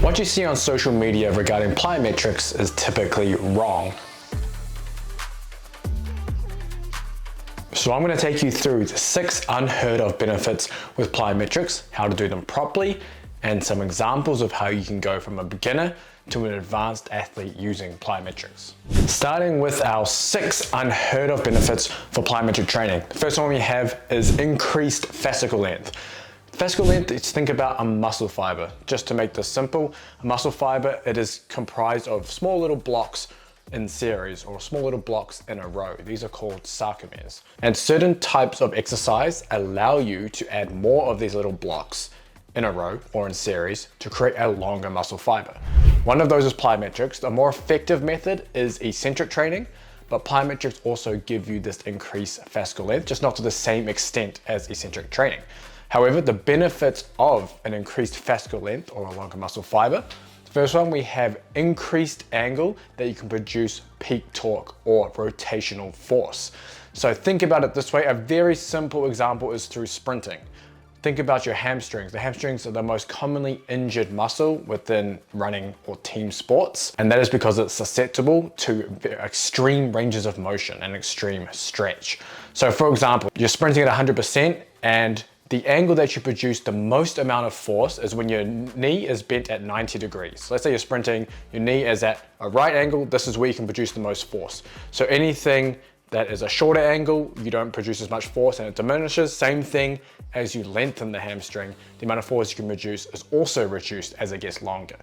What you see on social media regarding plyometrics is typically wrong. So I'm going to take you through the 6 unheard of benefits with plyometrics, how to do them properly, and some examples of how you can go from a beginner to an advanced athlete using plyometrics. Starting with our 6 unheard of benefits for plyometric training. The first one we have is increased fascicle length. Fascicle length, let's think about a muscle fiber. Just to make this simple, a muscle fiber, it is comprised of small little blocks in series or small little blocks in a row. These are called sarcomeres. And certain types of exercise allow you to add more of these little blocks in a row or in series to create a longer muscle fiber. One of those is plyometrics. The more effective method is eccentric training, but plyometrics also give you this increased fascicle length, just not to the same extent as eccentric training. However, the benefits of an increased fascicle length or a longer muscle fiber, first one, we have increased angle that you can produce peak torque or rotational force. So think about it this way. A very simple example is through sprinting. Think about your hamstrings. The hamstrings are the most commonly injured muscle within running or team sports. And that is because it's susceptible to extreme ranges of motion and extreme stretch. So for example, you're sprinting at 100% and the angle that you produce the most amount of force is when your knee is bent at 90 degrees. Let's say you're sprinting, your knee is at a right angle, this is where you can produce the most force. So anything that is a shorter angle, you don't produce as much force and it diminishes. Same thing as you lengthen the hamstring, the amount of force you can produce is also reduced as it gets longer.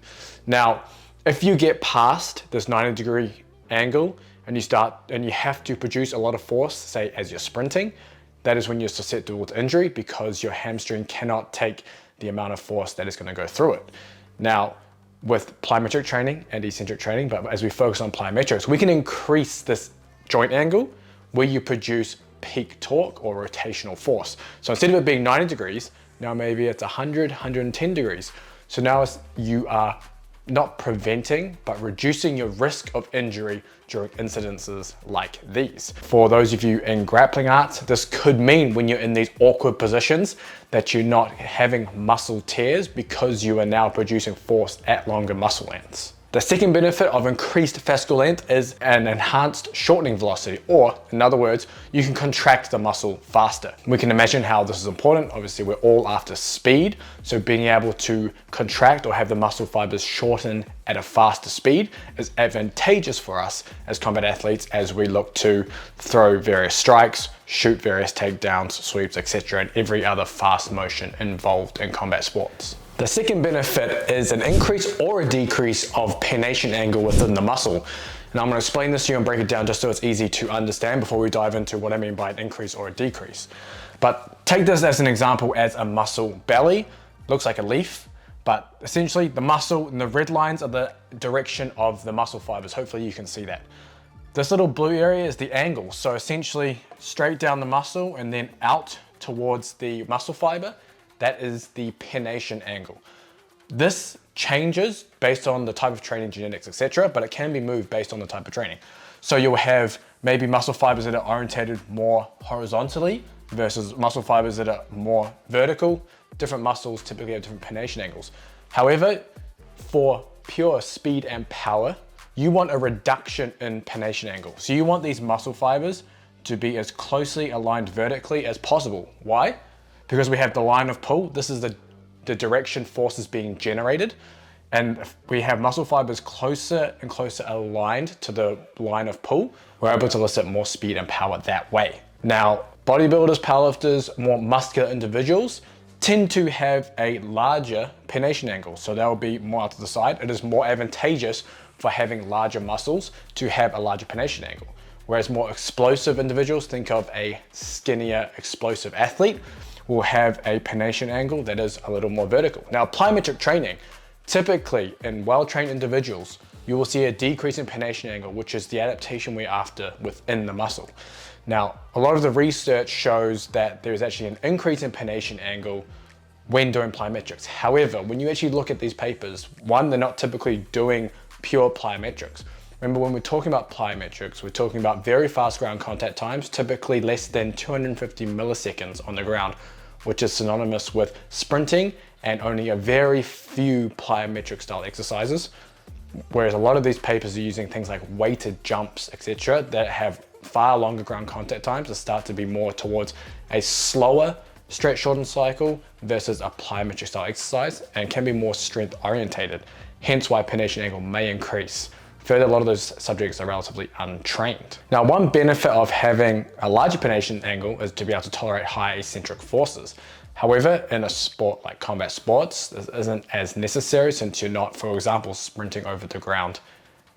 Now, if you get past this 90-degree angle and you have to produce a lot of force, say as you're sprinting, that is when you're susceptible to injury because your hamstring cannot take the amount of force that is going to go through it. Now, with plyometric training and eccentric training, but as we focus on plyometrics, we can increase this joint angle where you produce peak torque or rotational force. So instead of it being 90 degrees, now maybe it's 100, 110 degrees. So now you are not preventing, but reducing your risk of injury during incidences like these. For those of you in grappling arts, this could mean when you're in these awkward positions that you're not having muscle tears because you are now producing force at longer muscle lengths. The second benefit of increased fascicle length is an enhanced shortening velocity, or in other words, you can contract the muscle faster. We can imagine how this is important. Obviously, we're all after speed, so being able to contract or have the muscle fibers shorten at a faster speed is advantageous for us as combat athletes as we look to throw various strikes, shoot various takedowns, sweeps, etc., and every other fast motion involved in combat sports. The second benefit is an increase or a decrease of pennation angle within the muscle. And I'm going to explain this to you and break it down just so it's easy to understand before we dive into what I mean by an increase or a decrease. But take this as an example as a muscle belly. Looks like a leaf, but essentially the muscle and the red lines are the direction of the muscle fibers. Hopefully you can see that. This little blue area is the angle. So essentially straight down the muscle and then out towards the muscle fiber. That is the pennation angle. This changes based on the type of training, genetics, etc., but it can be moved based on the type of training. So you'll have maybe muscle fibers that are orientated more horizontally versus muscle fibers that are more vertical. Different muscles typically have different pennation angles. However, for pure speed and power, you want a reduction in pennation angle. So you want these muscle fibers to be as closely aligned vertically as possible. Why? Because we have the line of pull. This is the direction force is being generated. And if we have muscle fibers closer and closer aligned to the line of pull, we're able to elicit more speed and power that way. Now, bodybuilders, powerlifters, more muscular individuals tend to have a larger pennation angle. So they'll be more out to the side. It is more advantageous for having larger muscles to have a larger pennation angle. Whereas more explosive individuals, think of a skinnier, explosive athlete, will have a pennation angle that is a little more vertical. Now, plyometric training, typically in well-trained individuals, you will see a decrease in pennation angle, which is the adaptation we're after within the muscle. Now, a lot of the research shows that there is actually an increase in pennation angle when doing plyometrics. However, when you actually look at these papers, one, they're not typically doing pure plyometrics. Remember, when we're talking about plyometrics, we're talking about very fast ground contact times, typically less than 250 milliseconds on the ground, which is synonymous with sprinting and only a very few plyometric style exercises. Whereas a lot of these papers are using things like weighted jumps, etc., that have far longer ground contact times that start to be more towards a slower stretch shortened cycle versus a plyometric style exercise, and can be more strength orientated. Hence why pennation angle may increase. Further, a lot of those subjects are relatively untrained. Now, one benefit of having a larger pennation angle is to be able to tolerate high eccentric forces. However, in a sport like combat sports, this isn't as necessary since you're not, for example, sprinting over the ground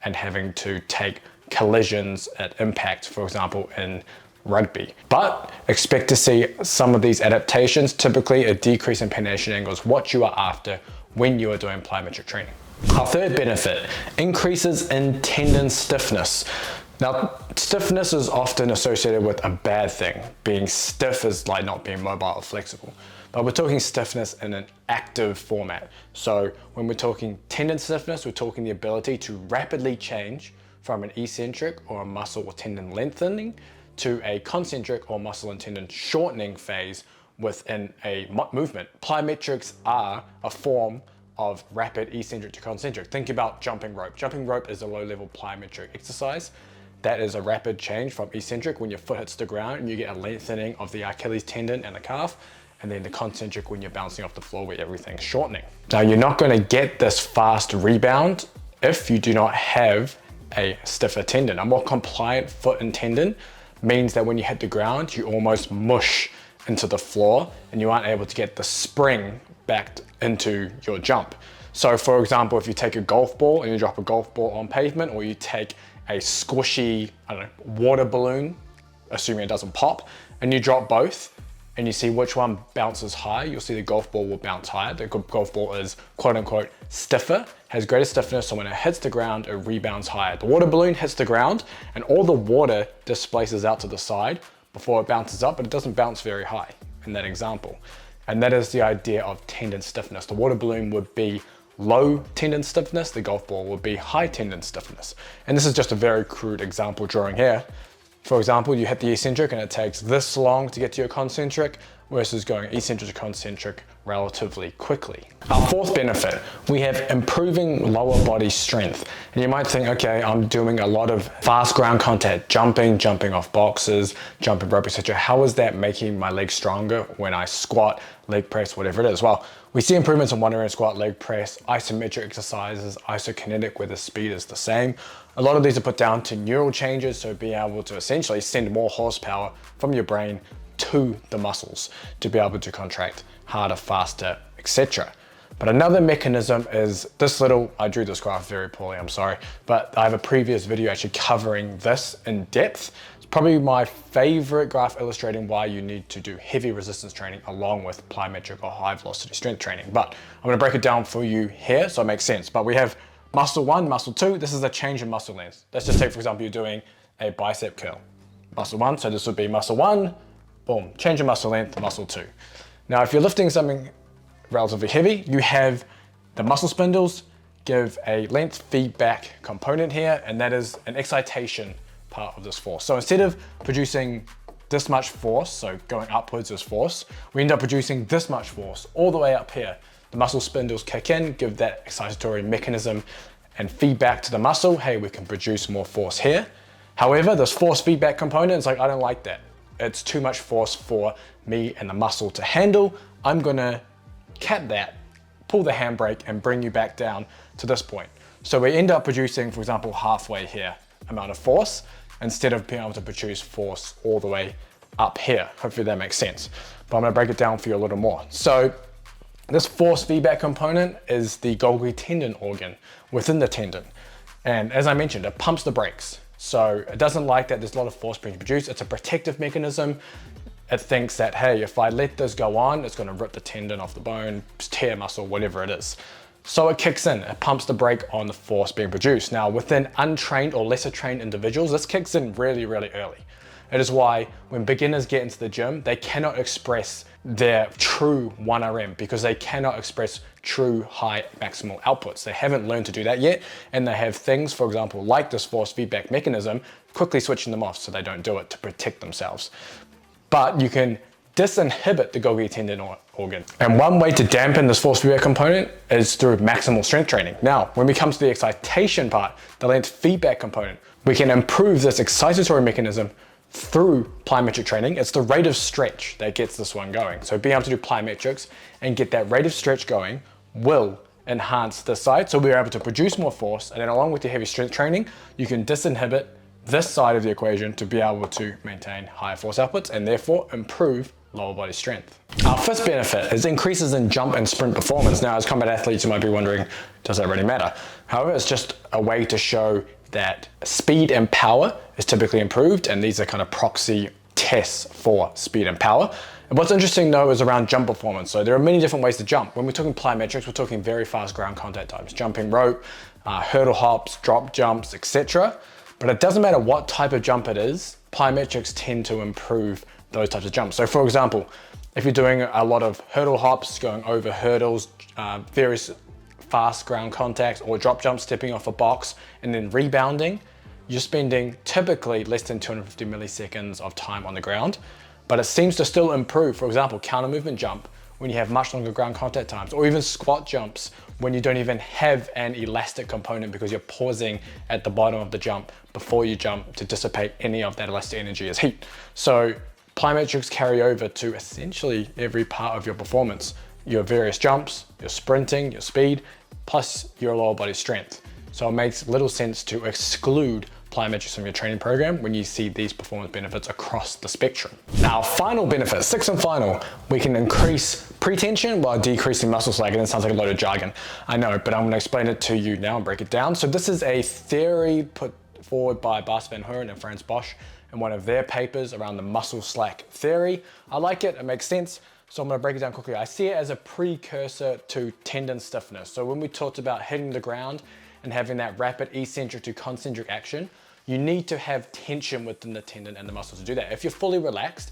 and having to take collisions at impact, for example, in rugby. But expect to see some of these adaptations. Typically, a decrease in pennation angle is what you are after when you are doing plyometric training. Our third benefit, increases in tendon stiffness. Now, stiffness is often associated with a bad thing. Being stiff is like not being mobile or flexible. But we're talking stiffness in an active format. So when we're talking tendon stiffness, we're talking the ability to rapidly change from an eccentric or a muscle or tendon lengthening to a concentric or muscle and tendon shortening phase within a movement. Plyometrics are a form of rapid eccentric to concentric. Think about jumping rope. Jumping rope is a low-level plyometric exercise. That is a rapid change from eccentric when your foot hits the ground and you get a lengthening of the Achilles tendon and the calf, and then the concentric when you're bouncing off the floor where everything's shortening. Now, you're not going to get this fast rebound if you do not have a stiffer tendon. A more compliant foot and tendon means that when you hit the ground, you almost mush into the floor and you aren't able to get the spring back into your jump. So for example, if you take a golf ball and you drop a golf ball on pavement, or you take a squishy, water balloon, assuming it doesn't pop, and you drop both and you see which one bounces high, you'll see the golf ball will bounce higher. The golf ball is quote unquote stiffer, has greater stiffness, so when it hits the ground, it rebounds higher. The water balloon hits the ground and all the water displaces out to the side before it bounces up, but it doesn't bounce very high in that example. And that is the idea of tendon stiffness. The water balloon would be low tendon stiffness, the golf ball would be high tendon stiffness. And this is just a very crude example drawing here. For example, you hit the eccentric and it takes this long to get to your concentric versus going eccentric to concentric relatively quickly. Our fourth benefit, we have improving lower body strength. And you might think, okay, I'm doing a lot of fast ground contact, jumping off boxes, jumping rope, etc. How is that making my legs stronger when I squat, leg press, whatever it is? Well, we see improvements in one arm squat, leg press, isometric exercises, isokinetic, where the speed is the same. A lot of these are put down to neural changes, so being able to essentially send more horsepower from your brain to the muscles to be able to contract harder, faster, etc. But another mechanism is this little, I drew this graph very poorly, I'm sorry, but I have a previous video actually covering this in depth. It's probably my favorite graph illustrating why you need to do heavy resistance training along with plyometric or high velocity strength training. But I'm going to break it down for you here so it makes sense. But we have muscle one, muscle two. This is a change in muscle length. Let's just take, for example, you're doing a bicep curl. Muscle one, so this would be muscle one, boom, change in muscle length, muscle two. Now, if you're lifting something relatively heavy, you have the muscle spindles give a length feedback component here, and that is an excitation part of this force. So instead of producing this much force, so going upwards is force, we end up producing this much force all the way up here. The muscle spindles kick in, give that excitatory mechanism and feedback to the muscle. Hey, we can produce more force here. However, this force feedback component is like, I don't like that. It's too much force for me and the muscle to handle. I'm gonna cap that, pull the handbrake and bring you back down to this point. So we end up producing, for example, halfway here amount of force instead of being able to produce force all the way up here. Hopefully that makes sense. But I'm gonna break it down for you a little more. So this force feedback component is the Golgi tendon organ within the tendon. And as I mentioned, it pumps the brakes. So it doesn't like that there's a lot of force being produced. It's a protective mechanism. It thinks that, hey, if I let this go on, it's gonna rip the tendon off the bone, tear muscle, whatever it is. So it kicks in, it pumps the brake on the force being produced. Now, within untrained or lesser trained individuals, this kicks in really, really early. It is why when beginners get into the gym, they cannot express their true 1RM because they cannot express true high maximal outputs. They haven't learned to do that yet, and they have things, for example, like this force feedback mechanism, quickly switching them off so they don't do it to protect themselves. But you can disinhibit the Golgi tendon organ. And one way to dampen this force feedback component is through maximal strength training. Now, when we come to the excitation part, the length feedback component, we can improve this excitatory mechanism through plyometric training. It's the rate of stretch that gets this one going. So being able to do plyometrics and get that rate of stretch going will enhance this side. So we're able to produce more force, and then along with your heavy strength training, you can disinhibit this side of the equation to be able to maintain higher force outputs and therefore improve lower body strength. Our fifth benefit is increases in jump and sprint performance. Now, as combat athletes, you might be wondering, does that really matter? However, it's just a way to show that speed and power is typically improved, and these are kind of proxy tests for speed and power. And what's interesting though is around jump performance. So there are many different ways to jump. When we're talking plyometrics, we're talking very fast ground contact times, jumping rope, hurdle hops, drop jumps, etc. But it doesn't matter what type of jump it is, plyometrics tend to improve those types of jumps. So for example, if you're doing a lot of hurdle hops, going over hurdles, various fast ground contacts, or drop jumps, stepping off a box and then rebounding, you're spending typically less than 250 milliseconds of time on the ground, but it seems to still improve. For example, counter movement jump, when you have much longer ground contact times, or even squat jumps when you don't even have an elastic component because you're pausing at the bottom of the jump before you jump to dissipate any of that elastic energy as heat. So plyometrics carry over to essentially every part of your performance, your various jumps, your sprinting, your speed, plus your lower body strength. So it makes little sense to exclude plyometrics from your training program when you see these performance benefits across the spectrum. Now, final benefit, sixth and final, we can increase pretension while decreasing muscle slack. And it sounds like a load of jargon, I know, but I'm gonna explain it to you now and break it down. So this is a theory put forward by Bas van Hoorn and Frans Bosch in one of their papers around the muscle slack theory. I like it, it makes sense. So I'm gonna break it down quickly. I see it as a precursor to tendon stiffness. So when we talked about hitting the ground and having that rapid eccentric to concentric action, you need to have tension within the tendon and the muscles to do that. If you're fully relaxed,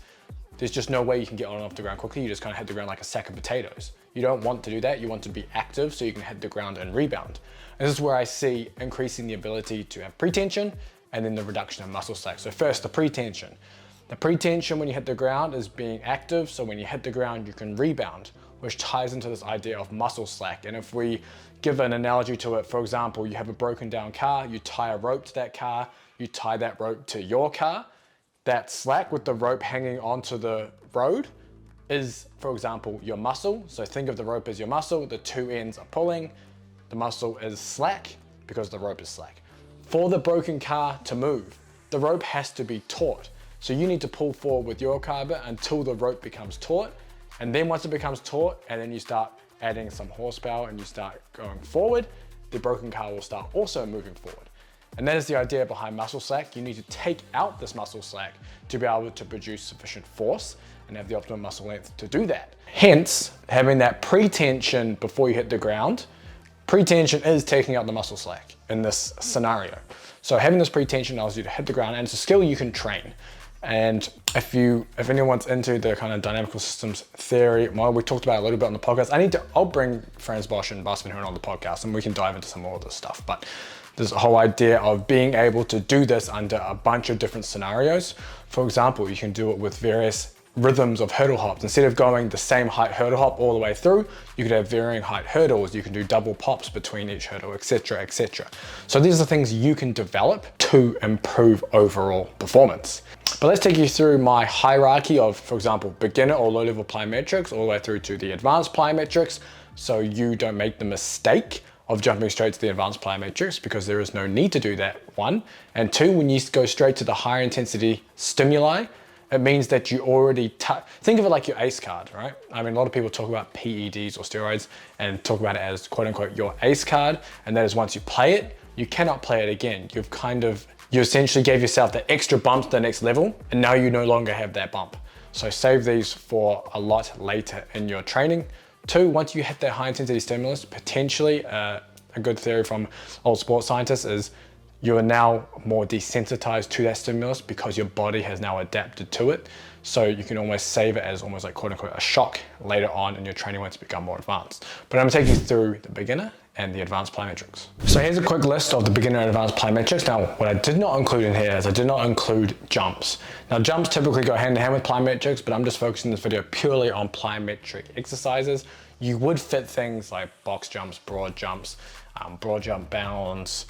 there's just no way you can get on and off the ground quickly. You just kind of hit the ground like a sack of potatoes. You don't want to do that. You want to be active so you can hit the ground and rebound. And this is where I see increasing the ability to have pretension and then the reduction of muscle slack. So first, the pretension. The pretension when you hit the ground is being active. So when you hit the ground, you can rebound, which ties into this idea of muscle slack. And if we give an analogy to it, for example, you have a broken down car, you tie a rope to that car, you tie that rope to your car, that slack with the rope hanging onto the road is, for example, your muscle. So think of the rope as your muscle, the two ends are pulling, the muscle is slack because the rope is slack. For the broken car to move, the rope has to be taut. So you need to pull forward with your car bit until the rope becomes taut. And then once it becomes taut, and then you start adding some horsepower and you start going forward, the broken car will start also moving forward. And that is the idea behind muscle slack. You need to take out this muscle slack to be able to produce sufficient force and have the optimum muscle length to do that. Hence, having that pretension before you hit the ground, pretension is taking out the muscle slack in this scenario. So having this pretension allows you to hit the ground, and it's a skill you can train. And if anyone's into the kind of dynamical systems theory, well, we talked about it a little bit on the podcast. I'll bring Frans Bosch and Bas van Hoorn on the podcast and we can dive into some more of this stuff. But there's a whole idea of being able to do this under a bunch of different scenarios. For example, you can do it with various rhythms of hurdle hops. Instead of going the same height hurdle hop all the way through, you could have varying height hurdles. You can do double pops between each hurdle, etc., etc. So these are things you can develop to improve overall performance. But let's take you through my hierarchy of, for example, beginner or low-level plyometrics all the way through to the advanced plyometrics, so you don't make the mistake of jumping straight to the advanced plyometrics, because there is no need to do that, one. And two, when you go straight to the higher intensity stimuli, it means that you already think of it like your ACE card, right? I mean, a lot of people talk about PEDs or steroids and talk about it as quote unquote your ACE card. And that is once you play it, you cannot play it again. You essentially gave yourself that extra bump to the next level, and now you no longer have that bump. So save these for a lot later in your training. Two, once you hit that high intensity stimulus, potentially a good theory from old sports scientists is you are now more desensitized to that stimulus because your body has now adapted to it. So you can almost save it as almost like quote unquote a shock later on in your training once you become more advanced. But I'm gonna take you through the beginner and the advanced plyometrics. So here's a quick list of the beginner and advanced plyometrics. Now, what I did not include in here is I did not include jumps. Now, jumps typically go hand in hand with plyometrics, but I'm just focusing this video purely on plyometric exercises. You would fit things like box jumps, broad jump bounds,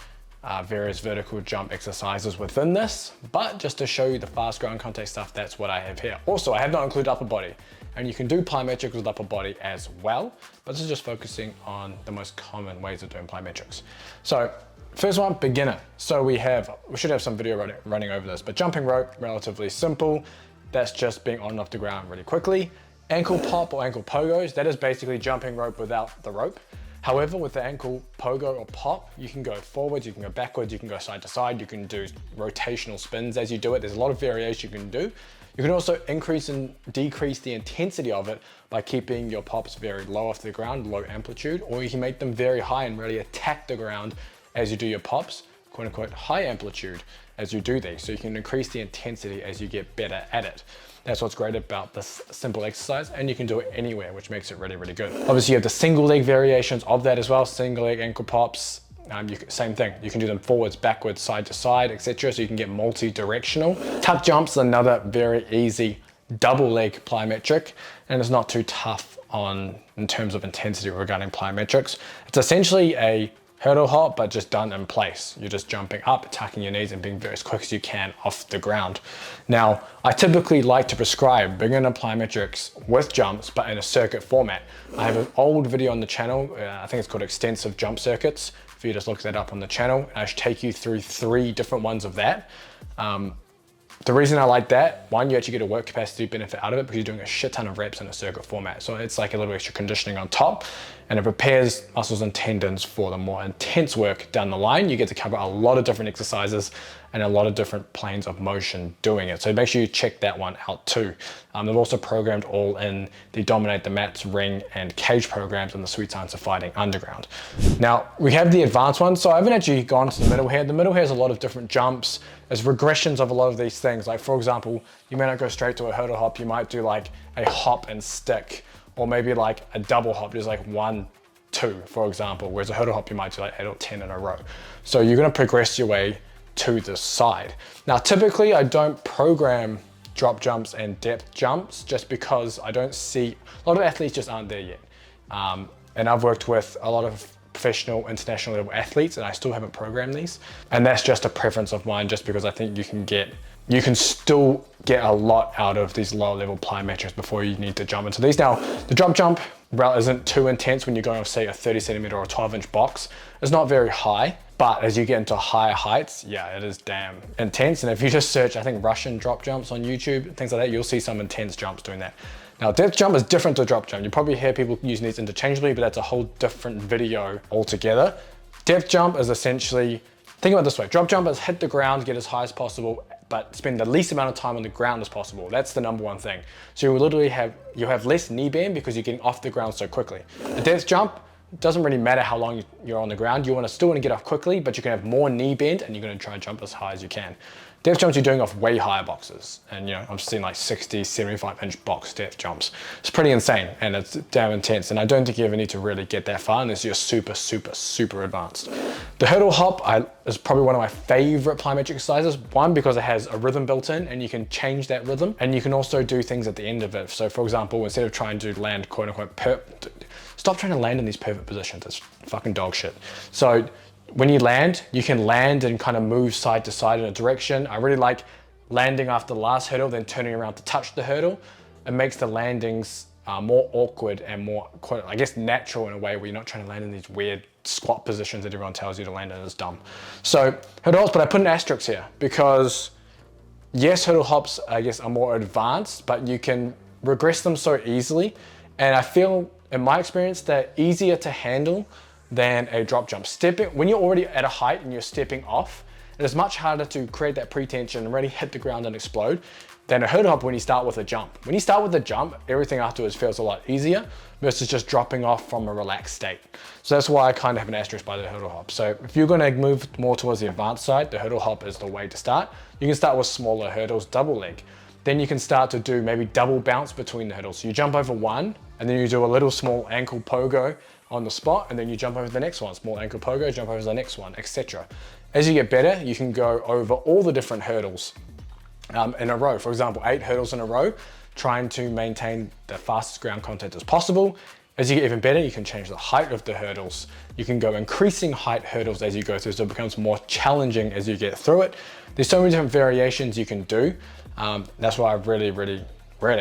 various vertical jump exercises within this, but just to show you the fast ground contact stuff, that's what I have here. Also, I have not included upper body, and you can do plyometrics with upper body as well, but this is just focusing on the most common ways of doing plyometrics. So first one, beginner. So we should have some video running over this, but jumping rope, relatively simple. That's just being on and off the ground really quickly. Ankle pop or ankle pogos, that is basically jumping rope without the rope. However, with the ankle pogo or pop, you can go forwards, you can go backwards, you can go side to side, you can do rotational spins as you do it. There's a lot of variation you can do. You can also increase and decrease the intensity of it by keeping your pops very low off the ground, low amplitude, or you can make them very high and really attack the ground as you do your pops, quote unquote, high amplitude as you do these. So you can increase the intensity as you get better at it. That's what's great about this simple exercise, and you can do it anywhere, which makes it really, really good. Obviously, you have the single leg variations of that as well, single leg ankle pops. Same thing, you can do them forwards, backwards, side to side, etc. So you can get multi-directional. Tuck jumps is another very easy double leg plyometric, and it's not too tough in terms of intensity regarding plyometrics. It's essentially a hurdle hop, but just done in place. You're just jumping up, tucking your knees, and being very as quick as you can off the ground. Now, I typically like to prescribe beginner plyometrics with jumps, but in a circuit format. I have an old video on the channel, I think it's called Extensive Jump Circuits. If you just look that up on the channel, I should take you through 3 different ones of that. The reason I like that, one, you actually get a work capacity benefit out of it because you're doing a shit ton of reps in a circuit format. So it's like a little extra conditioning on top, and it prepares muscles and tendons for the more intense work down the line. You get to cover a lot of different exercises and a lot of different planes of motion doing it. So make sure you check that one out too. They've also programmed all in the Dominate the Mats, Ring, and Cage programs in the Sweet Science of Fighting Underground. Now, we have the advanced ones. So I haven't actually gone to the middle here. The middle here has a lot of different jumps. There's regressions of a lot of these things. Like for example, you may not go straight to a hurdle hop. You might do like a hop and stick, or maybe like a double hop, just like 1, 2, for example. Whereas a hurdle hop, you might do like 8 or 10 in a row. So you're gonna progress your way to the side. Now, typically I don't program drop jumps and depth jumps just because I don't see, a lot of athletes just aren't there yet. And I've worked with a lot of professional, international level athletes, and I still haven't programmed these. And that's just a preference of mine, just because I think you can still get a lot out of these lower level plyometrics before you need to jump into these. Now, the drop jump isn't too intense when you're going off, say, a 30 centimeter or a 12-inch box. It's not very high, but as you get into higher heights, yeah, it is damn intense. And if you just search, I think, Russian drop jumps on YouTube, things like that, you'll see some intense jumps doing that. Now, depth jump is different to drop jump. You probably hear people using these interchangeably, but that's a whole different video altogether. Depth jump is essentially, think about it this way, drop jump is hit the ground, get as high as possible, but spend the least amount of time on the ground as possible. That's the number one thing. So you literally have less knee bend because you're getting off the ground so quickly. A depth jump, it doesn't really matter how long you're on the ground. You still want to get off quickly, but you can have more knee bend and you're going to try and jump as high as you can. Depth jumps you're doing off way higher boxes. And I'm seeing like 60, 75-inch box depth jumps. It's pretty insane and it's damn intense. And I don't think you ever need to really get that far unless you're super, super, super advanced. The hurdle hop is probably one of my favorite plyometric exercises. One, because it has a rhythm built in and you can change that rhythm. And you can also do things at the end of it. So for example, instead of trying to land quote unquote stop trying to land in these perfect positions. It's fucking dog shit. So when you land, you can land and kind of move side to side in a direction. I really like landing after the last hurdle, then turning around to touch the hurdle. It makes the landings more awkward and more, I guess, natural in a way where you're not trying to land in these weird squat positions that everyone tells you to land in. It's dumb. So hurdle hops, but I put an asterisk here because yes, hurdle hops, I guess, are more advanced, but you can regress them so easily. And I feel, in my experience, they're easier to handle than a drop jump. When you're already at a height and you're stepping off, it is much harder to create that pre-tension and really hit the ground and explode than a hurdle hop when you start with a jump. When you start with a jump, everything afterwards feels a lot easier versus just dropping off from a relaxed state. So that's why I kind of have an asterisk by the hurdle hop. So if you're gonna move more towards the advanced side, the hurdle hop is the way to start. You can start with smaller hurdles, double leg. Then you can start to do maybe double bounce between the hurdles. So you jump over one, and then you do a little small ankle pogo on the spot, and then you jump over the next one. Small ankle pogo, jump over the next one, etc. As you get better, you can go over all the different hurdles in a row. For example, 8 hurdles in a row, trying to maintain the fastest ground contact as possible. As you get even better, you can change the height of the hurdles. You can go increasing height hurdles as you go through, so it becomes more challenging as you get through it. There's so many different variations you can do. That's why I really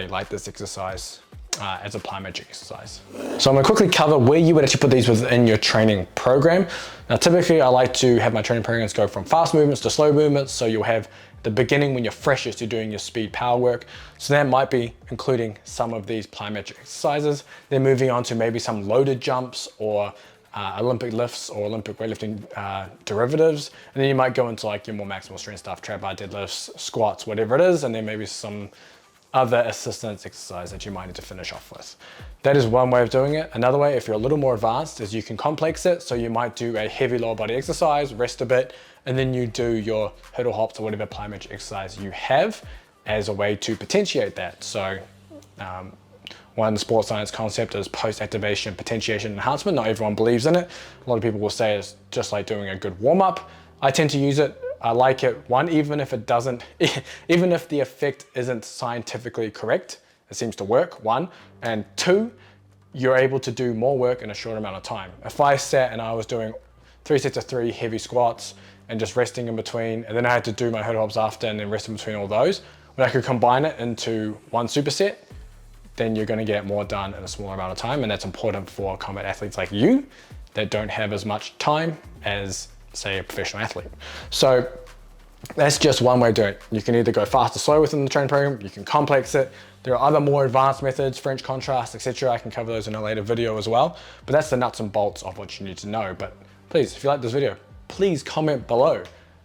like this exercise as a plyometric exercise. So I'm gonna quickly cover where you would actually put these within your training program. Now, typically I like to have my training programs go from fast movements to slow movements. So you'll have the beginning when you're freshest, you're doing your speed power work. So that might be including some of these plyometric exercises. Then moving on to maybe some loaded jumps or Olympic lifts or Olympic weightlifting derivatives. And then you might go into like your more maximal strength stuff, trap bar, deadlifts, squats, whatever it is. And then maybe some other assistance exercise that you might need to finish off with. That is one way of doing it. Another way, if you're a little more advanced, is you can complex it. So you might do a heavy lower body exercise, rest a bit, and then you do your hurdle hops or whatever plyometric exercise you have as a way to potentiate that. So one sports science concept is post-activation potentiation enhancement. Not everyone believes in it. A lot of people will say it's just like doing a good warm-up. I tend to use it. I like it, one, even if it doesn't, even if the effect isn't scientifically correct, it seems to work, one. And two, you're able to do more work in a short amount of time. If I sat and I was doing 3 sets of 3 heavy squats and just resting in between, and then I had to do my hurdle hops after and then rest in between all those, when I could combine it into one superset, then you're gonna get more done in a smaller amount of time. And that's important for combat athletes like you that don't have as much time as, say, a professional athlete. So that's just one way to do it. You can either go fast or slow within the training program, you can complex it. There are other more advanced methods, French contrast, etc. I can cover those in a later video as well, but that's the nuts and bolts of what you need to know. But please, if you like this video, please comment below.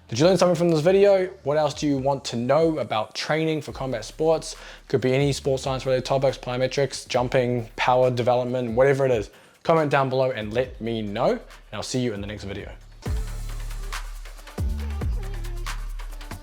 Did you learn something from this video? What else do you want to know about training for combat sports? Could be any sports science related topics, plyometrics, jumping, power development, whatever it is. Comment down below and let me know, and I'll see you in the next video.